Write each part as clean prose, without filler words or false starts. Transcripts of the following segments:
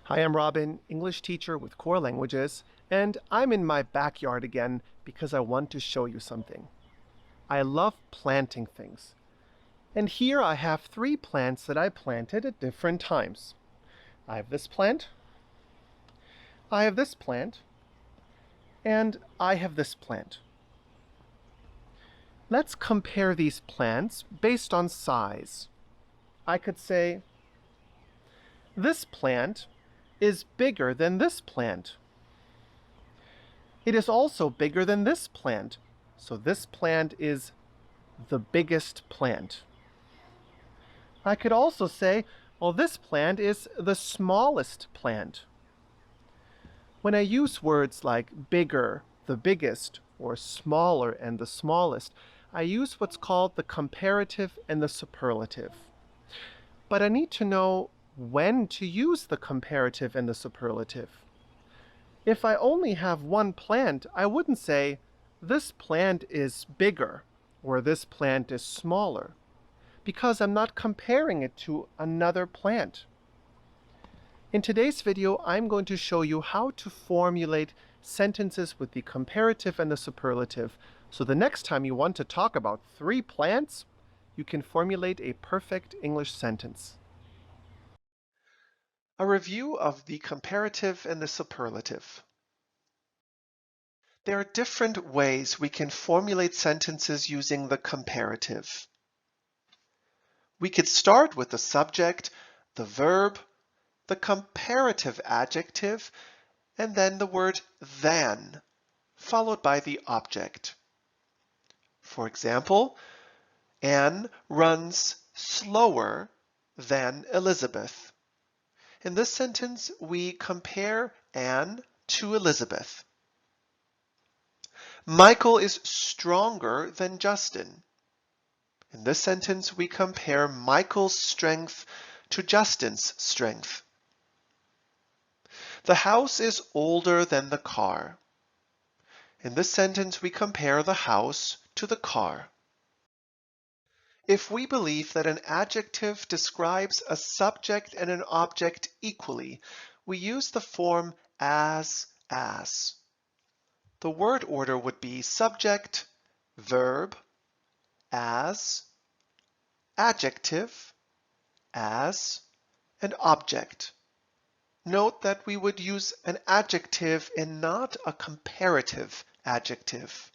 Hi, I'm Robin, English teacher with Core Languages, and I'm in my backyard again because I want to show you something. I love planting things. And here I have three plants that I planted at different times. I have this plant, I have this plant, and I have this plant. Let's compare these plants based on size. I could say, this plant is bigger than this plant. It is also bigger than this plant, so this plant is the biggest plant. I could also say, well, this plant is the smallest plant. When I use words like bigger, the biggest, or smaller and the smallest, I use what's called the comparative and the superlative. But I need to know when to use the comparative and the superlative. If I only have one plant, I wouldn't say, this plant is bigger, or this plant is smaller, because I'm not comparing it to another plant. In today's video, I'm going to show you how to formulate sentences with the comparative and the superlative, so the next time you want to talk about three plants, you can formulate a perfect English sentence. A review of the comparative and the superlative. There are different ways we can formulate sentences using the comparative. We could start with the subject, the verb, the comparative adjective, and then the word than, followed by the object. For example, Anne runs slower than Elizabeth. In this sentence, we compare Anne to Elizabeth. Michael is stronger than Justin. In this sentence, we compare Michael's strength to Justin's strength. The house is older than the car. In this sentence, we compare the house to the car. If we believe that an adjective describes a subject and an object equally, we use the form as. The word order would be subject, verb, as, adjective, as, and object. Note that we would use an adjective and not a comparative adjective.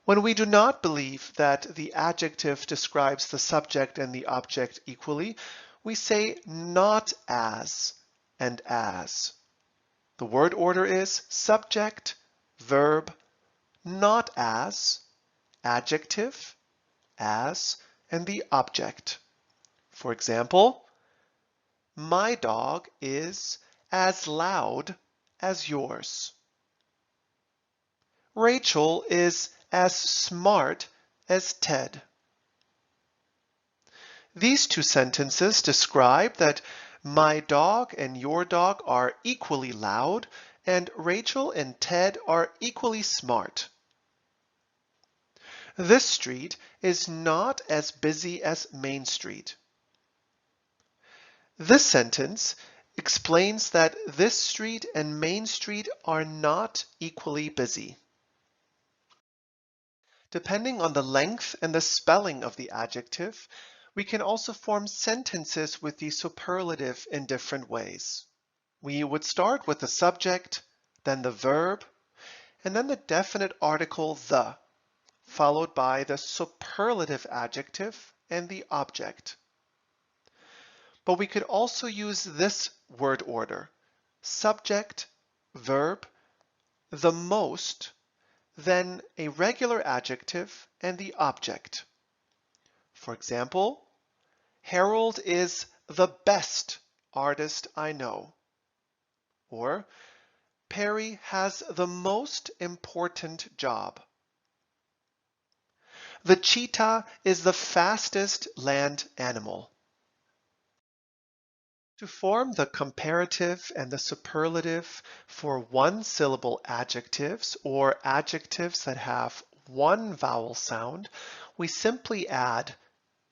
When we do not believe that the adjective describes the subject and the object equally, we say not as and as. The word order is subject, verb, not as, adjective, as, and the object. For example, my dog is as loud as yours. Rachel is as smart as Ted. These two sentences describe that my dog and your dog are equally loud, and Rachel and Ted are equally smart. This street is not as busy as Main Street. This sentence explains that this street and Main Street are not equally busy. Depending on the length and the spelling of the adjective, we can also form sentences with the superlative in different ways. We would start with the subject, then the verb, and then the definite article the, followed by the superlative adjective and the object. But we could also use this word order: subject, verb, the most, then a regular adjective and the object. For example, Harold is the best artist I know. Or Perry has the most important job. The cheetah is the fastest land animal. To form the comparative and the superlative for one-syllable adjectives or adjectives that have one vowel sound, we simply add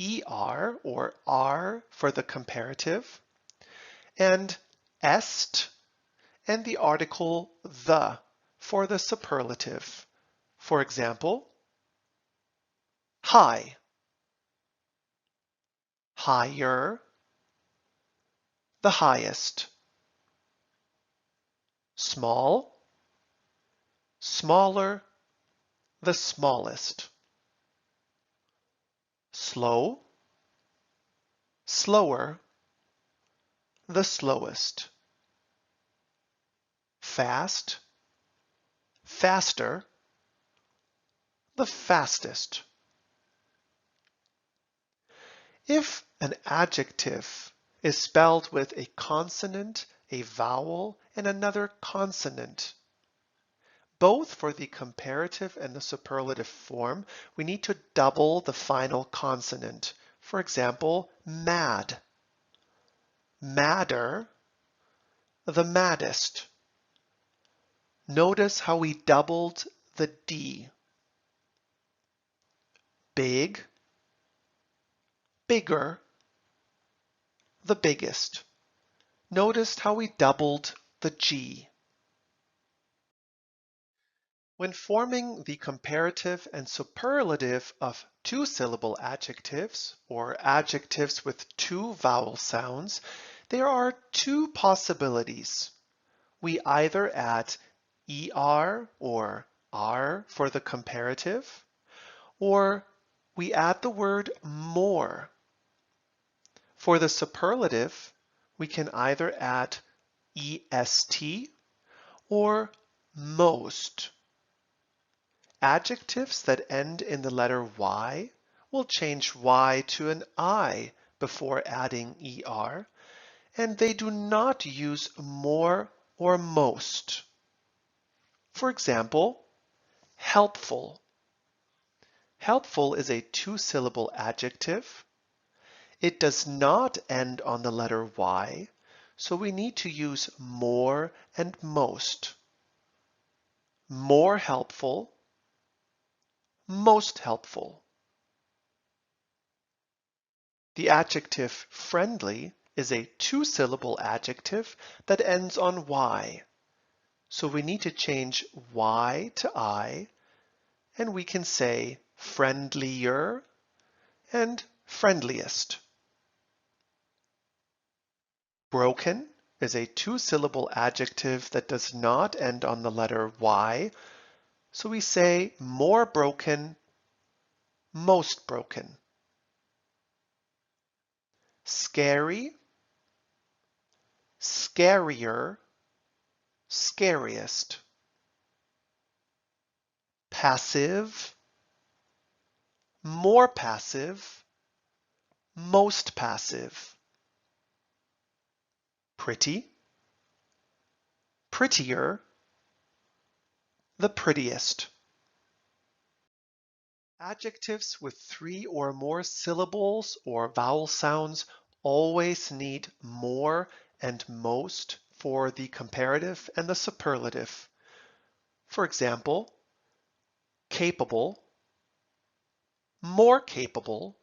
ER or R for the comparative and est, and the article the for the superlative. For example, high, higher, the highest, small, smaller, the smallest, slow, slower, the slowest, fast, faster, the fastest. If an adjective is spelled with a consonant, a vowel, and another consonant, both for the comparative and the superlative form, we need to double the final consonant. For example, mad, madder, the maddest. Notice how we doubled the D. Big, bigger, the biggest. Notice how we doubled the G. When forming the comparative and superlative of two-syllable adjectives, or adjectives with two vowel sounds, there are two possibilities. We either add er or r for the comparative, or we add the word more. For the superlative, we can either add est or most. Adjectives that end in the letter y will change y to an I before adding er, and they do not use more or most. For example, helpful. Helpful is a two-syllable adjective. It does not end on the letter y, so we need to use more and most. More helpful, most helpful. The adjective friendly is a two-syllable adjective that ends on y. So we need to change y to I, and we can say friendlier and friendliest. Broken is a two-syllable adjective that does not end on the letter y. So we say more broken, most broken. Scary, scarier, scariest. Passive, more passive, most passive. Pretty, prettier, the prettiest. Adjectives with three or more syllables or vowel sounds always need more and most for the comparative and the superlative. For example, capable, more capable,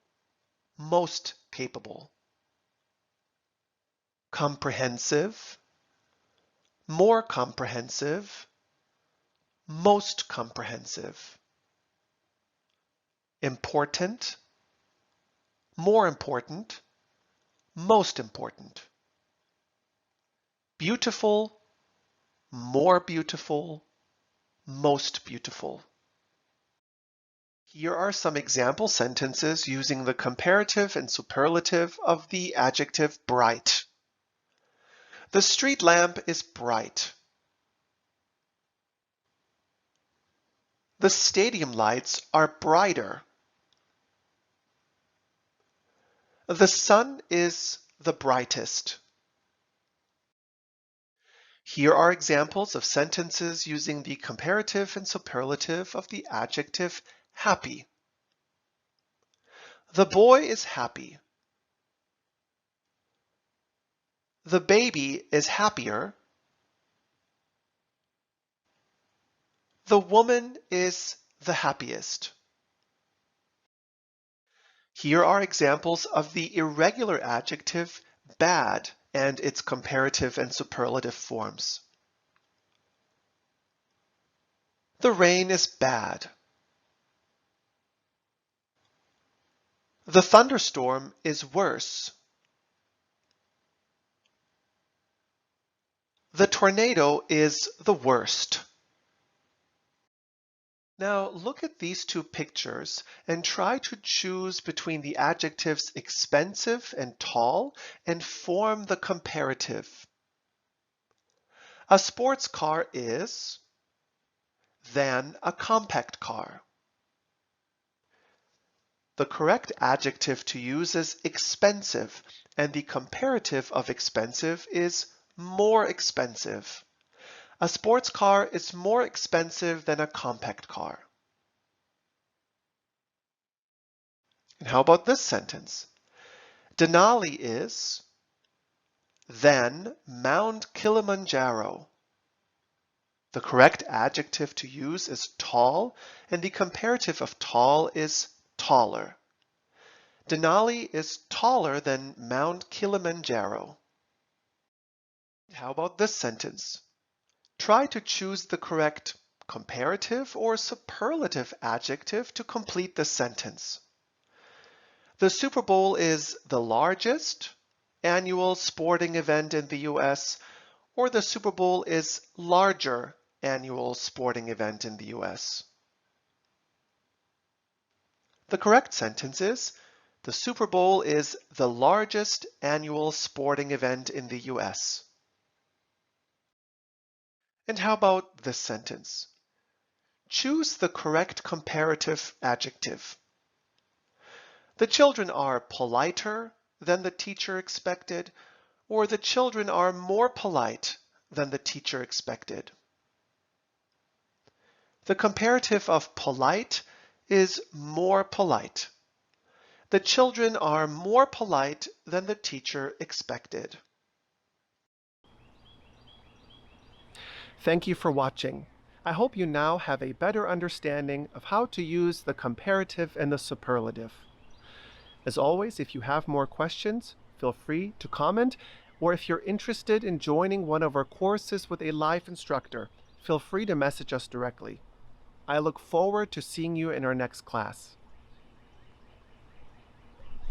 most capable. Comprehensive, more comprehensive, most comprehensive. Important, more important, most important. Beautiful, more beautiful, most beautiful. Here are some example sentences using the comparative and superlative of the adjective bright. The street lamp is bright. The stadium lights are brighter. The sun is the brightest. Here are examples of sentences using the comparative and superlative of the adjective happy. The boy is happy. The baby is happier. The woman is the happiest. Here are examples of the irregular adjective bad and its comparative and superlative forms. The rain is bad. The thunderstorm is worse. The tornado is the worst. Now look at these two pictures and try to choose between the adjectives expensive and tall and form the comparative. A sports car is than a compact car. The correct adjective to use is expensive, and the comparative of expensive is more expensive. A sports car is more expensive than a compact car. And how about this sentence? Denali is than Mount Kilimanjaro. The correct adjective to use is tall, and the comparative of tall is taller. Denali is taller than Mount Kilimanjaro. How about this sentence? Try to choose the correct comparative or superlative adjective to complete the sentence. The Super Bowl is the largest annual sporting event in the US, or the Super Bowl is larger annual sporting event in the US. The correct sentence is, the Super Bowl is the largest annual sporting event in the US. And how about this sentence? Choose the correct comparative adjective. The children are politer than the teacher expected, or the children are more polite than the teacher expected. The comparative of polite is more polite. The children are more polite than the teacher expected. Thank you for watching. I hope you now have a better understanding of how to use the comparative and the superlative. As always, if you have more questions, feel free to comment, or if you're interested in joining one of our courses with a live instructor, feel free to message us directly. I look forward to seeing you in our next class.